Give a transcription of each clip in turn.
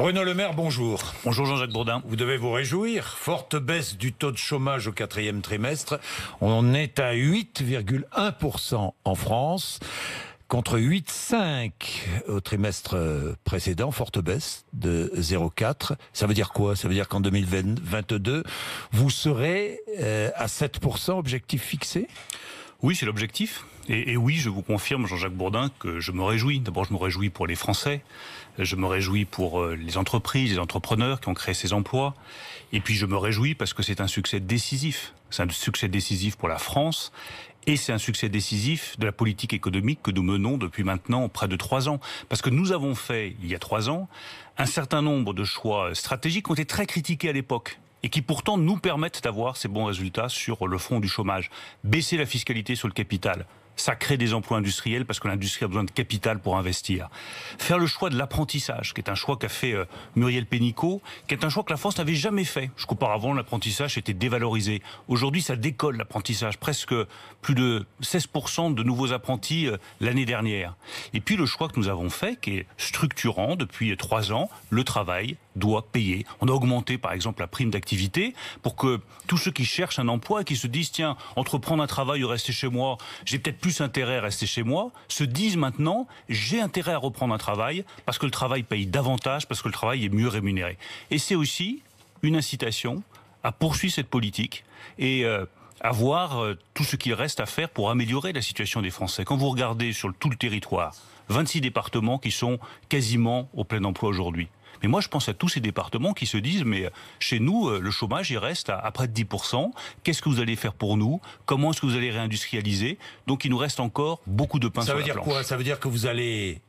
Bruno Le Maire, bonjour. Bonjour Jean-Jacques Bourdin. Vous devez vous réjouir. Forte baisse du taux de chômage au quatrième trimestre. On est à 8,1% en France, contre 8,5% au trimestre précédent. Forte baisse de 0,4%. Ça veut dire quoi? Ça veut dire qu'en 2022, vous serez à 7%, objectif fixé? Oui, c'est l'objectif. Et oui, je vous confirme, Jean-Jacques Bourdin, que je me réjouis. D'abord, je me réjouis pour les Français. Je me réjouis pour les entreprises, les entrepreneurs qui ont créé ces emplois. Et puis, je me réjouis parce que c'est un succès décisif. C'est un succès décisif pour la France. Et c'est un succès décisif de la politique économique que nous menons depuis maintenant près de 3 ans. Parce que nous avons fait, il y a 3 ans, un certain nombre de choix stratégiques qui ont été très critiqués à l'époque et qui pourtant nous permettent d'avoir ces bons résultats sur le front du chômage. Baisser la fiscalité sur le capital, ça crée des emplois industriels parce que l'industrie a besoin de capital pour investir. Faire le choix de l'apprentissage, qui est un choix qu'a fait Muriel Pénicaud, qui est un choix que la France n'avait jamais fait. Jusqu'auparavant, l'apprentissage était dévalorisé. Aujourd'hui, ça décolle l'apprentissage. Presque plus de 16% de nouveaux apprentis l'année dernière. Et puis le choix que nous avons fait, qui est structurant depuis 3 ans, le travail doit payer. On a augmenté par exemple la prime d'activité pour que tous ceux qui cherchent un emploi et qui se disent tiens, entreprendre un travail ou rester chez moi, j'ai peut-être plus intérêt à rester chez moi, se disent maintenant j'ai intérêt à reprendre un travail parce que le travail paye davantage, parce que le travail est mieux rémunéré. Et c'est aussi une incitation à poursuivre cette politique et à voir tout ce qu'il reste à faire pour améliorer la situation des Français. Quand vous regardez sur tout le territoire, 26 départements qui sont quasiment au plein emploi aujourd'hui. Mais moi, je pense à tous ces départements qui se disent, mais chez nous, le chômage, il reste à près de 10%. Qu'est-ce que vous allez faire pour nous? Comment est-ce que vous allez réindustrialiser? Donc, il nous reste encore beaucoup de pain sur la planche. Ça veut dire quoi? Ça veut dire que vous allez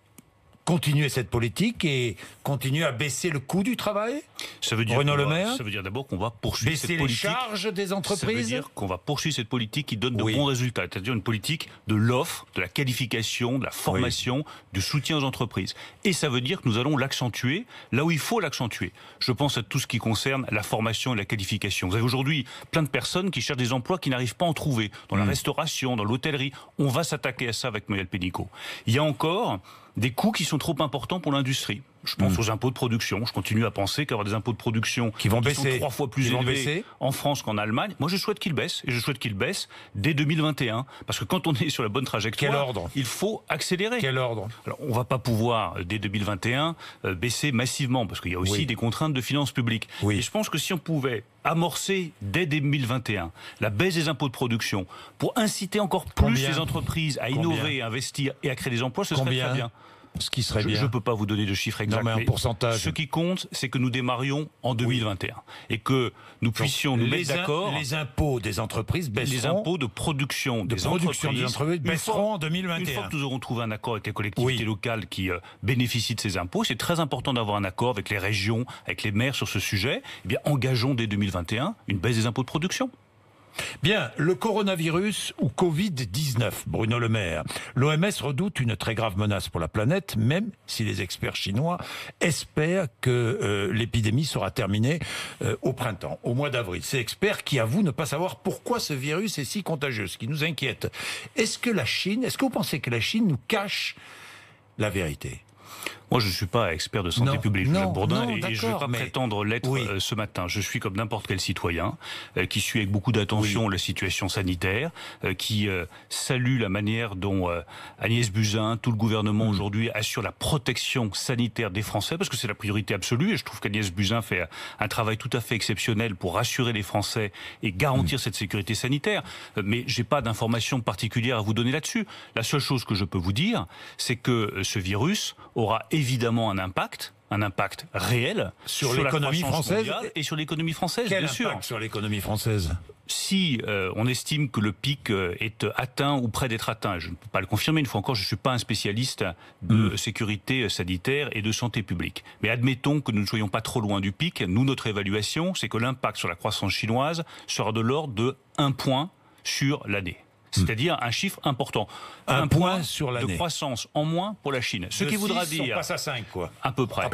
continuer cette politique et continuer à baisser le coût du travail? Ça veut dire Bruno Le Maire, ça veut dire d'abord qu'on va poursuivre cette politique. Baisser les charges des entreprises? Ça veut dire qu'on va poursuivre cette politique qui donne de bons résultats. C'est-à-dire une politique de l'offre, de la qualification, de la formation, du soutien aux entreprises. Et ça veut dire que nous allons l'accentuer là où il faut l'accentuer. Je pense à tout ce qui concerne la formation et la qualification. Vous avez aujourd'hui plein de personnes qui cherchent des emplois qui n'arrivent pas à en trouver. Dans la restauration, dans l'hôtellerie. On va s'attaquer à ça avec Muriel Pénicaud. Il y a encore des coûts qui sont trop importants pour l'industrie. Je pense aux impôts de production. Je continue à penser qu'avoir des impôts de production qui sont 3 fois plus élevés en France qu'en Allemagne. Moi, je souhaite qu'ils baissent. Et je souhaite qu'ils baissent dès 2021. Parce que quand on est sur la bonne trajectoire, il faut accélérer. Quel ordre? Alors, on va pas pouvoir, dès 2021, baisser massivement. Parce qu'il y a aussi des contraintes de finances publiques. Et je pense que si on pouvait amorcer dès 2021 la baisse des impôts de production pour inciter encore plus les entreprises à innover, à investir et à créer des emplois, ce serait très bien. Ce qui serait bien. Je ne peux pas vous donner de chiffres exacts, mais un pourcentage. Ce qui compte, c'est que nous démarrions en 2021 et que nous puissions nous mettre d'accord. Les impôts des entreprises baisseront. Les impôts de production des entreprises baisseront en 2021. Une fois que nous aurons trouvé un accord avec les collectivités locales qui bénéficient de ces impôts, c'est très important d'avoir un accord avec les régions, avec les maires sur ce sujet. Eh bien, engageons dès 2021 une baisse des impôts de production. Bien, le coronavirus ou Covid-19, Bruno Le Maire. L'OMS redoute une très grave menace pour la planète, même si les experts chinois espèrent que l'épidémie sera terminée au printemps, au mois d'avril. Ces experts qui avouent ne pas savoir pourquoi ce virus est si contagieux, ce qui nous inquiète. Est-ce que vous pensez que la Chine nous cache la vérité ? Moi, je ne suis pas expert de santé publique, Jacques Bourdin, et je ne vais pas prétendre l'être ce matin. Je suis comme n'importe quel citoyen qui suit avec beaucoup d'attention la situation sanitaire, qui salue la manière dont Agnès Buzyn, tout le gouvernement aujourd'hui assure la protection sanitaire des Français, parce que c'est la priorité absolue, et je trouve qu'Agnès Buzyn fait un travail tout à fait exceptionnel pour rassurer les Français et garantir cette sécurité sanitaire. Mais j'ai pas d'informations particulières à vous donner là-dessus. La seule chose que je peux vous dire, c'est que ce virus aura évidemment un impact réel sur l'économie française et sur l'économie française, bien sûr. Quel impact sur l'économie française? Si on estime que le pic est atteint ou près d'être atteint, je ne peux pas le confirmer, une fois encore, je ne suis pas un spécialiste de sécurité sanitaire et de santé publique. Mais admettons que nous ne soyons pas trop loin du pic. Nous, notre évaluation, c'est que l'impact sur la croissance chinoise sera de l'ordre de 1 point sur l'année. C'est-à-dire un chiffre important. Un point sur l'année de croissance en moins pour la Chine. Ce qui voudra dire... On passe à 5, quoi. À peu près.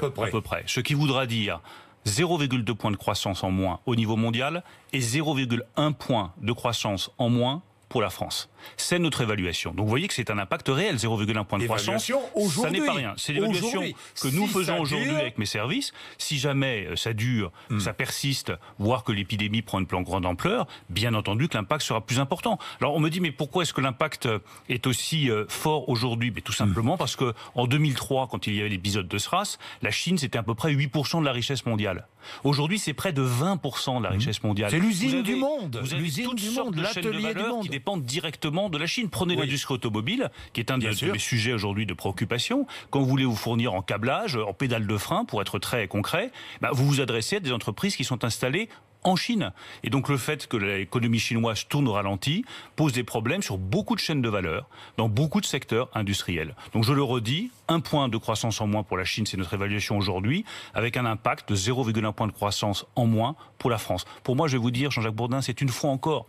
Ce qui voudra dire 0,2 points de croissance en moins au niveau mondial et 0,1 point de croissance en moins pour la France. C'est notre évaluation. Donc vous voyez que c'est un impact réel, 0,1 point de croissance. Ça n'est pas rien. C'est l'évaluation que nous faisons aujourd'hui avec mes services. Si jamais ça dure, ça persiste, voire que l'épidémie prend une plus grande ampleur, bien entendu que l'impact sera plus important. Alors on me dit, mais pourquoi est-ce que l'impact est aussi fort aujourd'hui? Tout simplement parce que en 2003, quand il y avait l'épisode de SRAS, la Chine, c'était à peu près 8% de la richesse mondiale. Aujourd'hui, c'est près de 20% de la richesse mondiale. C'est l'usine du monde. Vous avez toutes sortes de chaînes de valeur qui dépendent directement de la Chine. Prenez l'industrie automobile, qui est un de mes sujets aujourd'hui de préoccupation. Quand vous voulez vous fournir en câblage, en pédale de frein, pour être très concret, vous vous adressez à des entreprises qui sont installées en Chine. Et donc le fait que l'économie chinoise tourne au ralenti pose des problèmes sur beaucoup de chaînes de valeur, dans beaucoup de secteurs industriels. Donc je le redis, 1 point de croissance en moins pour la Chine, c'est notre évaluation aujourd'hui, avec un impact de 0,1 point de croissance en moins pour la France. Pour moi, je vais vous dire, Jean-Jacques Bourdin, c'est une fois encore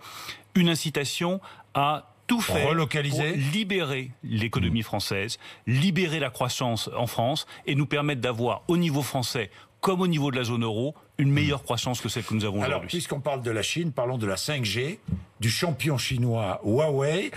une incitation à tout faire relocaliser, pour libérer l'économie française, libérer la croissance en France et nous permettre d'avoir au niveau français comme au niveau de la zone euro, une meilleure croissance que celle que nous avons aujourd'hui. Alors, puisqu'on parle de la Chine, parlons de la 5G, du champion chinois Huawei.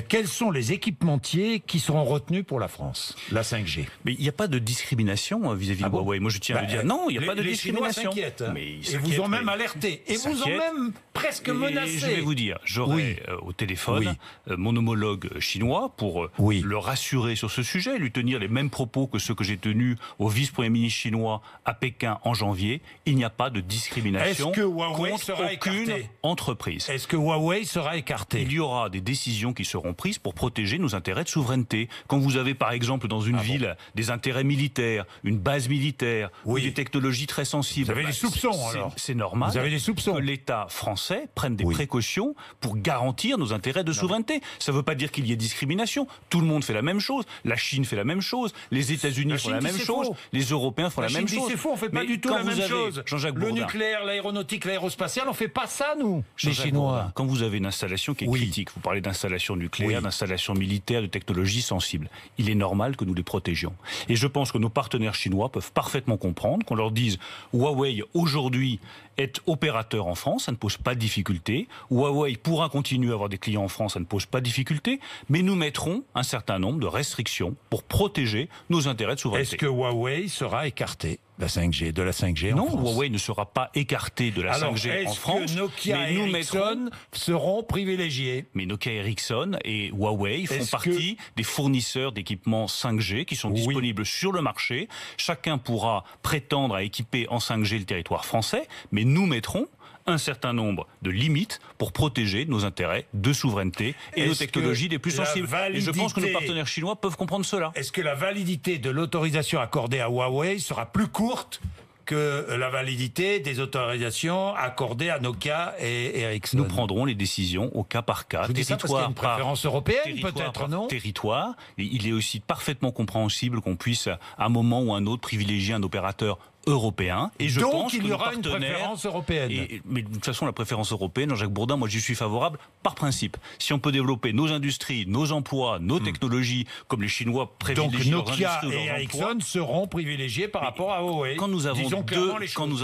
Quels sont les équipementiers qui seront retenus pour la France, la 5G? Mais il n'y a pas de discrimination vis-à-vis de Huawei. Moi, je tiens à le dire. Non, il n'y a pas de discrimination. Les Chinois s'inquiètent. Et vous ont même alerté. Et vous ont même presque menacé. Je vais vous dire, j'aurai au téléphone mon homologue chinois pour le rassurer sur ce sujet, lui tenir les mêmes propos que ceux que j'ai tenus au vice-premier ministre chinois à Pékin en janvier. Il n'y a pas de discrimination contre aucune entreprise. Est-ce que Huawei sera écarté? Il y aura des décisions qui seront prises pour protéger nos intérêts de souveraineté. Quand vous avez par exemple dans une ville des intérêts militaires, une base militaire ou des technologies très sensibles, vous avez des soupçons alors? C'est normal. Vous avez des soupçons. Que l'État français prenne des précautions pour garantir nos intérêts de souveraineté. Ça ne veut pas dire qu'il y ait discrimination. Tout le monde fait la même chose. La Chine fait la même chose. Les États-Unis font la même chose. Les Européens font la même chose. C'est faux, on fait pas du tout la même chose. Le nucléaire, l'aéronautique, l'aérospatiale, on fait pas ça, nous, les Chinois. Quand vous avez une installation qui est critique, vous parlez d'installation nucléaire, d'installation militaire, de technologies sensibles, il est normal que nous les protégions. Et je pense que nos partenaires chinois peuvent parfaitement comprendre qu'on leur dise Huawei aujourd'hui est opérateur en France, ça ne pose pas de difficulté. Huawei pourra continuer à avoir des clients en France, ça ne pose pas de difficulté. Mais nous mettrons un certain nombre de restrictions pour protéger nos intérêts de souveraineté. Est-ce que Huawei sera écarté de la 5G en France? Non, Huawei ne sera pas écarté de la 5G en France. Est-ce que Nokia et Ericsson seront privilégiés? Mais Nokia, Ericsson et Huawei font partie des fournisseurs d'équipements 5G qui sont disponibles sur le marché. Chacun pourra prétendre à équiper en 5G le territoire français, mais nous mettrons un certain nombre de limites pour protéger nos intérêts de souveraineté et nos technologies les plus sensibles. Et je pense que nos partenaires chinois peuvent comprendre cela. Est-ce que la validité de l'autorisation accordée à Huawei sera plus courte que la validité des autorisations accordées à Nokia et Ericsson? Nous prendrons les décisions au cas par cas. Je vous dis ça parce qu'il y a une préférence européenne, peut-être, non? Territoire. Et il est aussi parfaitement compréhensible qu'on puisse, à un moment ou à un autre, privilégier un opérateur européen. Et je pense qu'il y aura une préférence européenne. Mais de toute façon, la préférence européenne, Jean-Jacques Bourdin, moi j'y suis favorable par principe. Si on peut développer nos industries, nos emplois, nos technologies, comme les Chinois privilégient leurs industries. Donc Nokia et Ericsson seront privilégiés par rapport à Huawei. Quand nous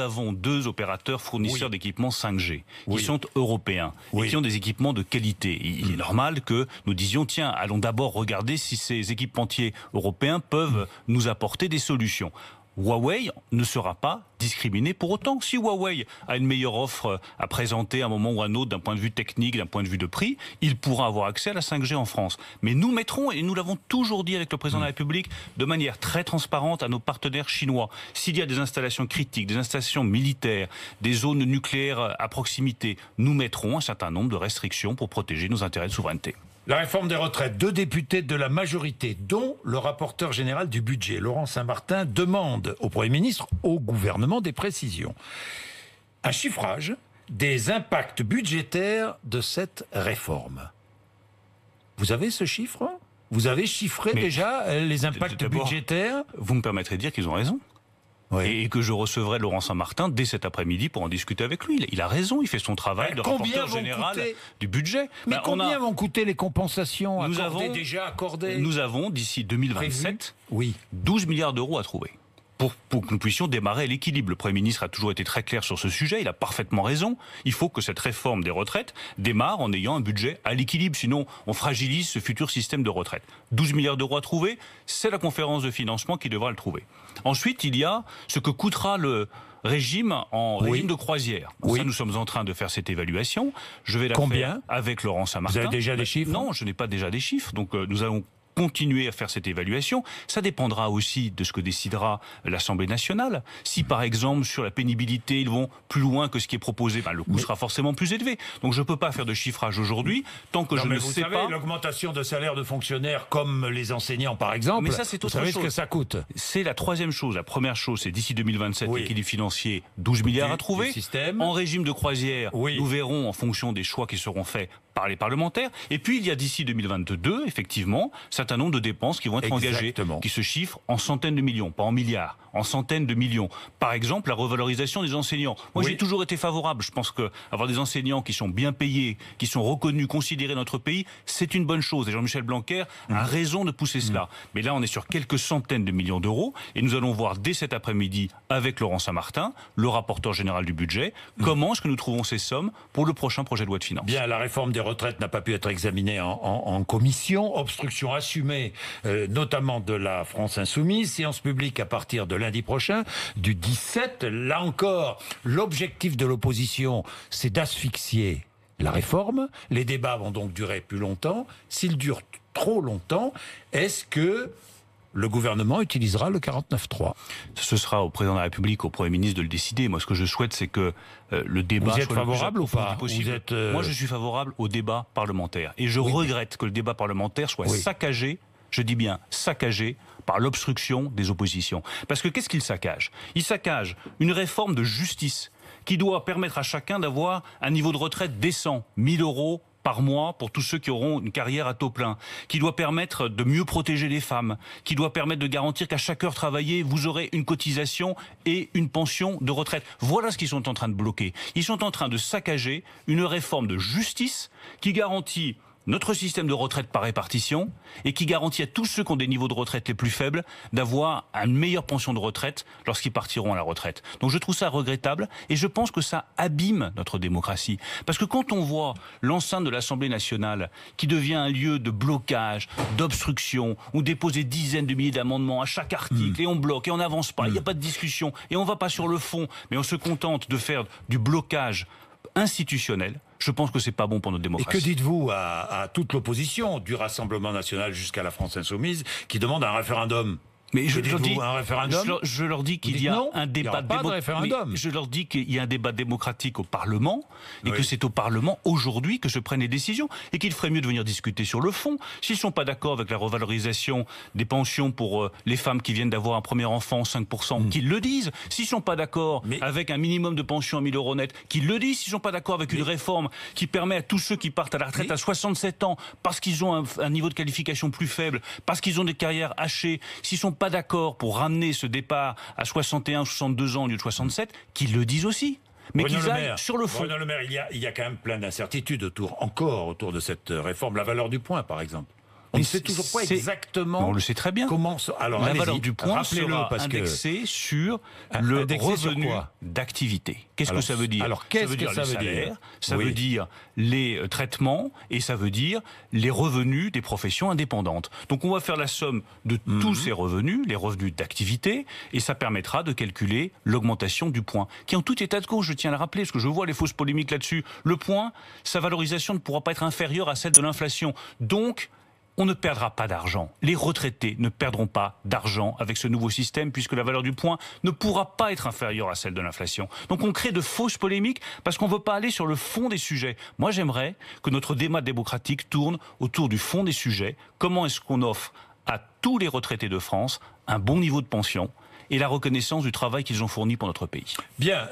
avons deux opérateurs fournisseurs d'équipements 5G, qui sont européens, et qui ont des équipements de qualité, il est normal que nous disions, tiens, allons d'abord regarder si ces équipementiers européens peuvent nous apporter des solutions. Huawei ne sera pas discriminé pour autant. Si Huawei a une meilleure offre à présenter à un moment ou à un autre d'un point de vue technique, d'un point de vue de prix, il pourra avoir accès à la 5G en France. Mais nous mettrons, et nous l'avons toujours dit avec le président de la République, de manière très transparente à nos partenaires chinois, s'il y a des installations critiques, des installations militaires, des zones nucléaires à proximité, nous mettrons un certain nombre de restrictions pour protéger nos intérêts de souveraineté. La réforme des retraites, 2 députés de la majorité, dont le rapporteur général du budget, Laurent Saint-Martin, demande au Premier ministre, au gouvernement, des précisions. Un chiffrage des impacts budgétaires de cette réforme. Vous avez ce chiffre? Vous avez chiffré déjà les impacts budgétaires? Vous me permettrez de dire qu'ils ont raison. Et que je recevrai Laurent Saint-Martin dès cet après-midi pour en discuter avec lui. Il a raison, il fait son travail de rapporteur général du budget. Mais combien vont coûter les compensations déjà accordées? Nous avons, d'ici 2027, 12 milliards d'euros à trouver. pour que nous puissions démarrer à l'équilibre. Le Premier ministre a toujours été très clair sur ce sujet, il a parfaitement raison. Il faut que cette réforme des retraites démarre en ayant un budget à l'équilibre, sinon on fragilise ce futur système de retraite. 12 milliards d'euros à trouver, c'est la conférence de financement qui devra le trouver. Ensuite, il y a ce que coûtera le régime en régime de croisière. Ça, nous sommes en train de faire cette évaluation. Je vais la faire avec Laurent Saint-Martin. Vous avez déjà des chiffres? Non, je n'ai pas déjà des chiffres. Donc nous allons continuer à faire cette évaluation. Ça dépendra aussi de ce que décidera l'Assemblée nationale. Si par exemple sur la pénibilité ils vont plus loin que ce qui est proposé, le coût sera forcément plus élevé. Donc je ne peux pas faire de chiffrage aujourd'hui tant que je ne sais pas. L'augmentation de salaire de fonctionnaires comme les enseignants par exemple, mais ça, c'est autre chose. Vous savez ce que ça coûte. C'est la troisième chose. La première chose, c'est d'ici 2027, l'équilibre financier, 12 milliards à trouver. En régime de croisière, nous verrons en fonction des choix qui seront faits par les parlementaires. Et puis il y a d'ici 2022, effectivement, un nombre de dépenses qui vont être engagées, qui se chiffrent en centaines de millions, pas en milliards, en centaines de millions. Par exemple, la revalorisation des enseignants. Moi, j'ai toujours été favorable. Je pense qu'avoir des enseignants qui sont bien payés, qui sont reconnus, considérés dans notre pays, c'est une bonne chose. Et Jean-Michel Blanquer a raison de pousser cela. Mais là, on est sur quelques centaines de millions d'euros. Et nous allons voir dès cet après-midi, avec Laurent Saint-Martin, le rapporteur général du budget, comment est-ce que nous trouvons ces sommes pour le prochain projet de loi de finances. Bien, la réforme des retraites n'a pas pu être examinée en commission. Obstruction assumée, notamment de la France Insoumise. Séance publique à partir de lundi prochain, du 17. Là encore, l'objectif de l'opposition, c'est d'asphyxier la réforme. Les débats vont donc durer plus longtemps. S'ils durent trop longtemps, est-ce que le gouvernement utilisera le 49.3 ? Ce sera au président de la République, au Premier ministre de le décider. Moi, ce que je souhaite, c'est que le débat... Vous êtes favorable ou pas ? Moi, je suis favorable au débat parlementaire. Et je regrette que le débat parlementaire soit saccagé, je dis bien saccagé, par l'obstruction des oppositions. Parce que qu'est-ce qu'il saccage ? Il saccage une réforme de justice qui doit permettre à chacun d'avoir un niveau de retraite décent, 1 000 € par mois pour tous ceux qui auront une carrière à taux plein, qui doit permettre de mieux protéger les femmes, qui doit permettre de garantir qu'à chaque heure travaillée, vous aurez une cotisation et une pension de retraite. Voilà ce qu'ils sont en train de bloquer. Ils sont en train de saccager une réforme de justice qui garantit notre système de retraite par répartition et qui garantit à tous ceux qui ont des niveaux de retraite les plus faibles d'avoir une meilleure pension de retraite lorsqu'ils partiront à la retraite. Donc je trouve ça regrettable et je pense que ça abîme notre démocratie. Parce que quand on voit l'enceinte de l'Assemblée nationale qui devient un lieu de blocage, d'obstruction, où dépose des dizaines de milliers d'amendements à chaque article et on bloque et on n'avance pas, il n'y a pas de discussion et on ne va pas sur le fond, mais on se contente de faire du blocage institutionnel, je pense que c'est pas bon pour notre démocratie. Et que dites-vous à toute l'opposition, du Rassemblement national jusqu'à la France insoumise, qui demande un référendum ? Mais je leur dis, un référendum, je leur dis qu'il y a un débat référendum. Je leur dis qu'il y a un débat démocratique au Parlement et que c'est au Parlement aujourd'hui que se prennent les décisions et qu'il ferait mieux de venir discuter sur le fond. S'ils sont pas d'accord avec la revalorisation des pensions pour les femmes qui viennent d'avoir un premier enfant 5%, qu'ils le disent. S'ils sont pas d'accord avec un minimum de pension à 1 000 € net, qu'ils le disent. S'ils sont pas d'accord avec une réforme qui permet à tous ceux qui partent à la retraite à 67 ans parce qu'ils ont un niveau de qualification plus faible, parce qu'ils ont des carrières hachées, s'ils sont pas d'accord pour ramener ce départ à 61, 62 ans au lieu de 67, qu'ils le disent aussi. Mais qu'ils aillent sur le fond. Bruno Le Maire, il y a quand même plein d'incertitudes autour de cette réforme. La valeur du point, par exemple. On ne sait toujours pas exactement. On le sait très bien. Alors, la valeur du point sera indexée sur le revenu d'activité. Qu'est-ce que ça veut dire ? Alors, qu'est-ce que ça veut dire ? Ça veut dire les traitements et ça veut dire les revenus des professions indépendantes. Donc, on va faire la somme de tous ces revenus, les revenus d'activité, et ça permettra de calculer l'augmentation du point. Qui, en tout état de cause, je tiens à le rappeler, parce que je vois les fausses polémiques là-dessus, le point, sa valorisation ne pourra pas être inférieure à celle de l'inflation. Donc, on ne perdra pas d'argent. Les retraités ne perdront pas d'argent avec ce nouveau système puisque la valeur du point ne pourra pas être inférieure à celle de l'inflation. Donc on crée de fausses polémiques parce qu'on ne veut pas aller sur le fond des sujets. Moi j'aimerais que notre débat démocratique tourne autour du fond des sujets. Comment est-ce qu'on offre à tous les retraités de France un bon niveau de pension et la reconnaissance du travail qu'ils ont fourni pour notre pays. Bien,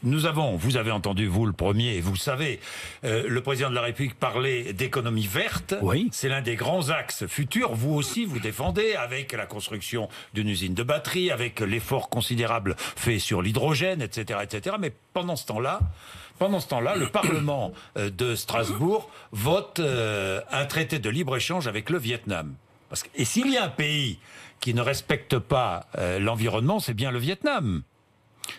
vous avez entendu, vous le premier, et vous savez, le président de la République parler d'économie verte. Oui. C'est l'un des grands axes futurs. Vous aussi, vous défendez avec la construction d'une usine de batterie, avec l'effort considérable fait sur l'hydrogène, etc., etc. Mais pendant ce temps-là, le Parlement de Strasbourg vote un traité de libre-échange avec le Vietnam. Et s'il y a un pays qui ne respecte pas l'environnement, c'est bien le Vietnam.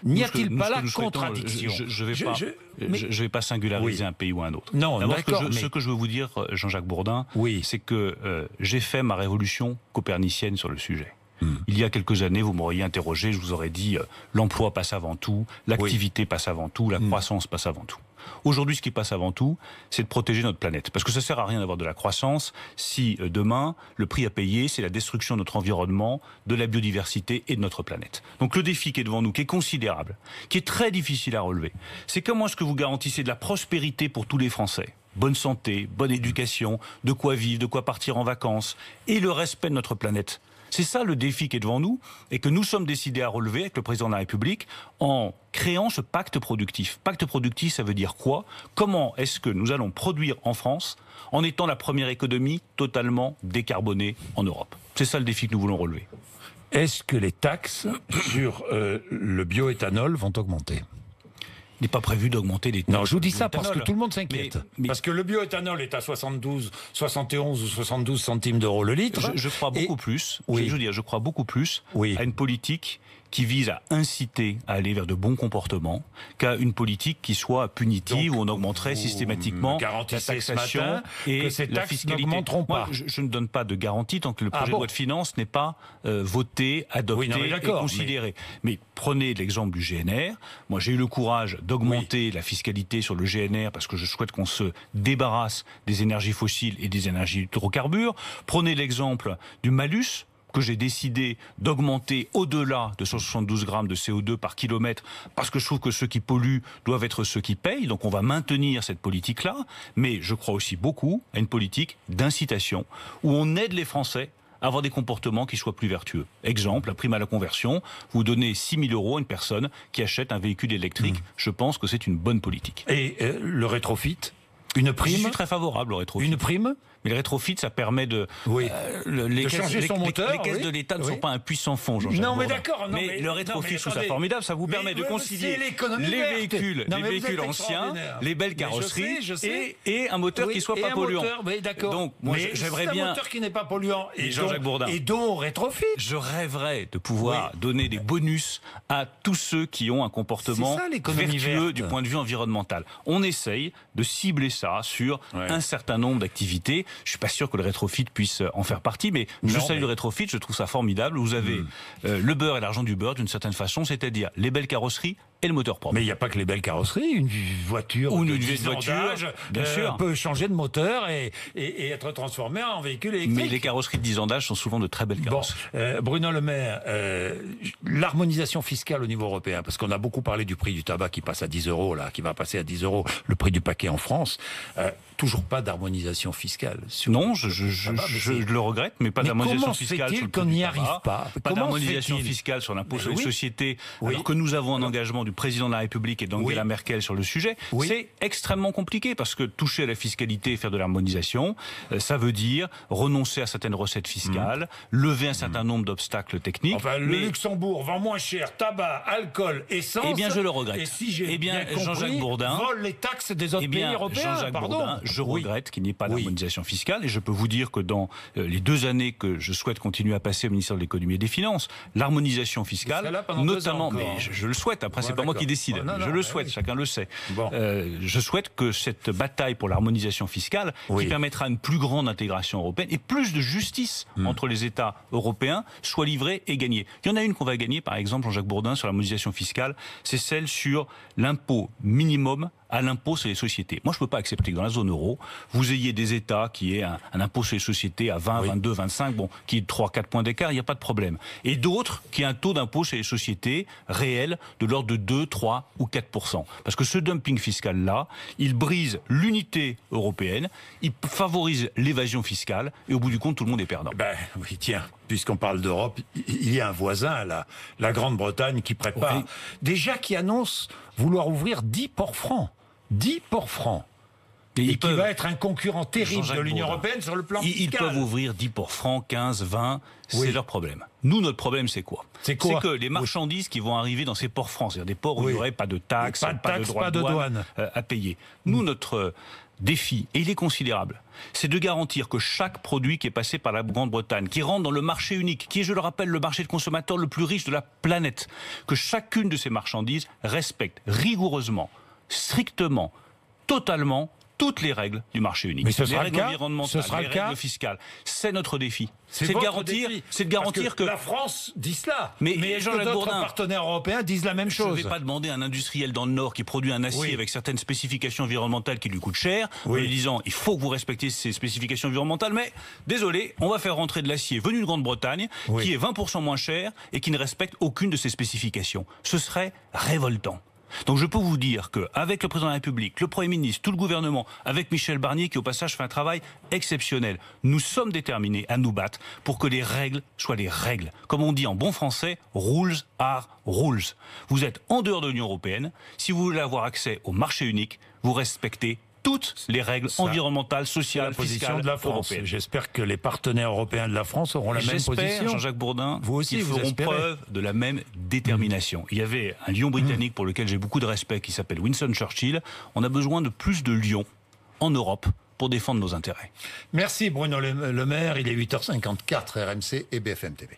N'y a-t-il pas là contradiction? Je ne vais pas singulariser un pays ou un autre. Non, d'accord. Ce que je veux vous dire, Jean-Jacques Bourdin, c'est que j'ai fait ma révolution copernicienne sur le sujet. Il y a quelques années, vous m'auriez interrogé, je vous aurais dit l'emploi passe avant tout, l'activité passe avant tout, la croissance passe avant tout. Aujourd'hui, ce qui passe avant tout, c'est de protéger notre planète. Parce que ça sert à rien d'avoir de la croissance si demain, le prix à payer, c'est la destruction de notre environnement, de la biodiversité et de notre planète. Donc le défi qui est devant nous, qui est considérable, qui est très difficile à relever, c'est comment est-ce que vous garantissez de la prospérité pour tous les Français ? Bonne santé, bonne éducation, de quoi vivre, de quoi partir en vacances, et le respect de notre planète. C'est ça le défi qui est devant nous et que nous sommes décidés à relever avec le président de la République en créant ce pacte productif. Pacte productif, ça veut dire quoi? Comment est-ce que nous allons produire en France en étant la première économie totalement décarbonée en Europe? C'est ça le défi que nous voulons relever. Est-ce que les taxes sur le bioéthanol vont augmenter? Il n'est pas prévu d'augmenter les taxes. Non, je vous dis ça parce que tout le monde s'inquiète. Parce que le bioéthanol est à 71 ou 72 centimes d'euros le litre. Je crois beaucoup plus. Je veux dire, je crois beaucoup plus à une politique qui vise à inciter à aller vers de bons comportements qu'à une politique qui soit punitive où on augmenterait systématiquement la taxation et ces la taxes fiscalité. n'augmenteront pas. Moi, je ne donne pas de garantie tant que le projet de loi de finances n'est pas voté, adopté et considéré. Mais prenez l'exemple du GNR. Moi, j'ai eu le courage d'augmenter la fiscalité sur le GNR parce que je souhaite qu'on se débarrasse des énergies fossiles et des énergies hydrocarbures. Prenez l'exemple du malus que j'ai décidé d'augmenter au-delà de 172 grammes de CO2 par kilomètre, parce que je trouve que ceux qui polluent doivent être ceux qui payent, donc on va maintenir cette politique-là, mais je crois aussi beaucoup à une politique d'incitation, où on aide les Français à avoir des comportements qui soient plus vertueux. Exemple, la prime à la conversion, vous donnez 6 000 € à une personne qui achète un véhicule électrique, je pense que c'est une bonne politique. Et le rétrofit? Une prime? Je suis très favorable au rétrofit. Une prime? Mais le rétrofit, ça permet de changer son moteur. Les caisses de l'État ne sont pas un puissant fonds, Jean-Jacques. Non, mais d'accord. Mais le rétrofit, je trouve ça formidable. Ça vous permet de concilier les véhicules anciens, les belles carrosseries et un moteur qui soit pas polluant. Donc, moi, j'aimerais bien un moteur qui n'est pas polluant. Et Jean-Jacques Bourdin. Et donc rétrofit. Je rêverais de pouvoir donner des bonus à tous ceux qui ont un comportement vertueux du point de vue environnemental. On essaye de cibler ça sur un certain nombre d'activités. Je suis pas sûr que le rétrofit puisse en faire partie, mais je salue le rétrofit, je trouve ça formidable. Vous avez le beurre et l'argent du beurre d'une certaine façon, c'est-à-dire les belles carrosseries et le moteur propre. Mais il n'y a pas que les belles carrosseries, une voiture ou une vieille voiture, bien sûr, peut changer de moteur et être transformée en véhicule électrique. Mais les carrosseries de 10 ans d'âge sont souvent de très belles carrosseries. Bon, Bruno Le Maire, l'harmonisation fiscale au niveau européen, parce qu'on a beaucoup parlé du prix du tabac qui passe à 10 €, là, qui va passer à 10 €, le prix du paquet en France. Toujours pas d'harmonisation fiscale. Non, je le regrette, mais pas d'harmonisation fiscale sur le prix du tabac. Qu'on n'y arrive pas? Pas d'harmonisation fiscale sur l'impôt sur les sociétés, alors que nous avons un engagement du président de la République et d'Angela Merkel sur le sujet. C'est extrêmement compliqué parce que toucher à la fiscalité et faire de l'harmonisation, ça veut dire renoncer à certaines recettes fiscales, lever un certain nombre d'obstacles techniques. Enfin, le Luxembourg vend moins cher tabac, alcool, essence. Eh bien, je le regrette. Et si j'ai bien compris, Jean-Jacques Bourdin vole les taxes des autres pays européens. Jean-Jacques Bourdin, je regrette qu'il n'y ait pas d'harmonisation fiscale et je peux vous dire que dans les 2 années que je souhaite continuer à passer au ministère de l'économie et des Finances, l'harmonisation fiscale, notamment, mais je le souhaite, après c'est pas moi qui décide, je le souhaite, chacun le sait. Je souhaite que cette bataille pour l'harmonisation fiscale, qui permettra une plus grande intégration européenne et plus de justice entre les États européens, soit livrée et gagnée. Il y en a une qu'on va gagner, par exemple, Jean-Jacques Bourdin, sur l'harmonisation fiscale, c'est celle sur l'impôt minimum à l'impôt sur les sociétés. Moi, je ne peux pas accepter que dans la zone euro, vous ayez des États qui aient un impôt sur les sociétés à 20, 22, 25, qui est 3-4 points d'écart, il n'y a pas de problème. Et d'autres qui aient un taux d'impôt sur les sociétés réel de l'ordre de 2, 3 ou 4%. Parce que ce dumping fiscal-là, il brise l'unité européenne, il favorise l'évasion fiscale, et au bout du compte, tout le monde est perdant. Tiens, puisqu'on parle d'Europe, il y a un voisin, la Grande-Bretagne, qui prépare, déjà qui annonce vouloir ouvrir 10 ports francs. 10 ports francs. Et qui va être un concurrent terrible de l'Union Bourdin, européenne sur le plan fiscal. Ils peuvent ouvrir 10 ports francs, 15, 20, c'est leur problème. Nous, notre problème, c'est quoi? C'est que les marchandises qui vont arriver dans ces ports francs, c'est-à-dire des ports où il n'y aurait pas de taxes, pas de droits de douane à payer. Nous, notre défi, et il est considérable, c'est de garantir que chaque produit qui est passé par la Grande-Bretagne, qui rentre dans le marché unique, qui est, je le rappelle, le marché de consommateurs le plus riche de la planète, que chacune de ces marchandises respecte rigoureusement, strictement, totalement toutes les règles du marché unique. Mais ce sera les règles environnementales, les règles fiscales. C'est notre défi. C'est de garantir que la France dit cela. Mais que d'autres partenaires européens disent la même chose. Je ne vais pas demander à un industriel dans le Nord qui produit un acier avec certaines spécifications environnementales qui lui coûtent cher, en lui disant il faut que vous respectiez ces spécifications environnementales, mais désolé, on va faire rentrer de l'acier venu de Grande-Bretagne qui est 20% moins cher et qui ne respecte aucune de ces spécifications. Ce serait révoltant. Donc je peux vous dire qu'avec le président de la République, le Premier ministre, tout le gouvernement, avec Michel Barnier qui au passage fait un travail exceptionnel, nous sommes déterminés à nous battre pour que les règles soient les règles. Comme on dit en bon français, rules are rules. Vous êtes en dehors de l'Union européenne, si vous voulez avoir accès au marché unique, vous respectez toutes les règles environnementales, sociales, fiscales de la France. J'espère que les partenaires européens de la France auront la même position. Jean-Jacques Bourdin, vous aussi, ils feront preuve de la même détermination. Il y avait un lion britannique pour lequel j'ai beaucoup de respect qui s'appelle Winston Churchill. On a besoin de plus de lions en Europe pour défendre nos intérêts. Merci Bruno Le Maire, il est 8h54, RMC et BFM TV.